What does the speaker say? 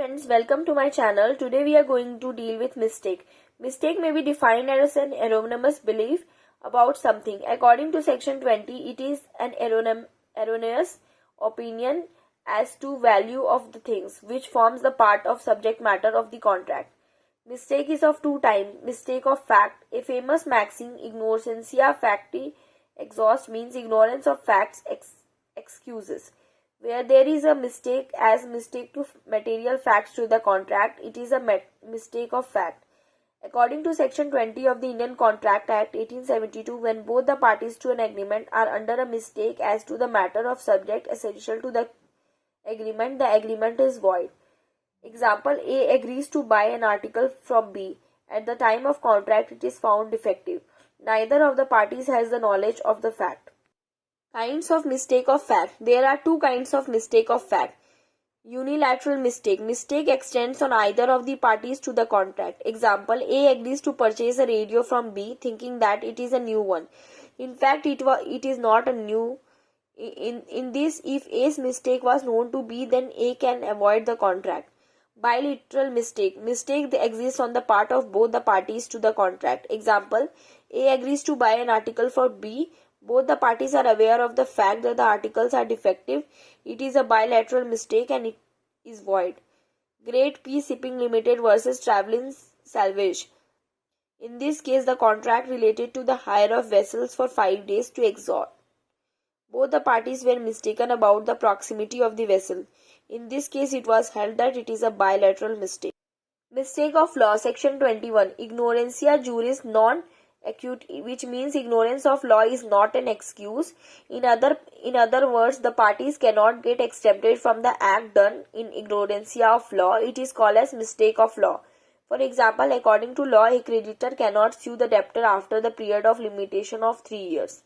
Friends, welcome to my channel. Today we are going to deal with mistake. Mistake may be defined as an erroneous belief about something. According to section 20, it is an erroneous opinion as to value of the things which forms the part of subject matter of the contract. Mistake is of two types. Mistake of fact. A famous maxim, ignorantia facti exhaust, means ignorance of facts excuses. Where there is a mistake as mistake to material facts to the contract, it is a mistake of fact. According to section 20 of the Indian Contract Act 1872, when both the parties to an agreement are under a mistake as to the matter of subject essential to the agreement is void. Example, A agrees to buy an article from B. At the time of contract, it is found defective. Neither of the parties has the knowledge of the fact. Kinds of mistake of fact. There are two kinds of mistake of fact. Unilateral mistake. Mistake extends on either of the parties to the contract. Example, A agrees to purchase a radio from B thinking that it is a new one. In fact, it is not a new. In this, if A's mistake was known to B, then A can avoid the contract. Bilateral mistake. Mistake exists on the part of both the parties to the contract. Example, A agrees to buy an article for B. Both the parties are aware of the fact that the articles are defective. It is a bilateral mistake and it is void. Great P Shipping Limited versus Travelling Salvage. In this case, the contract related to the hire of vessels for 5 days to exhort. Both the parties were mistaken about the proximity of the vessel. In this case, it was held that it is a bilateral mistake. Mistake of law. Section 21. Ignorantia juris non acute, which means ignorance of law is not an excuse. In other words, the parties cannot get exempted from the act done in ignorantia of law. It is called as mistake of law. For example, according to law, a creditor cannot sue the debtor after the period of limitation of 3 years.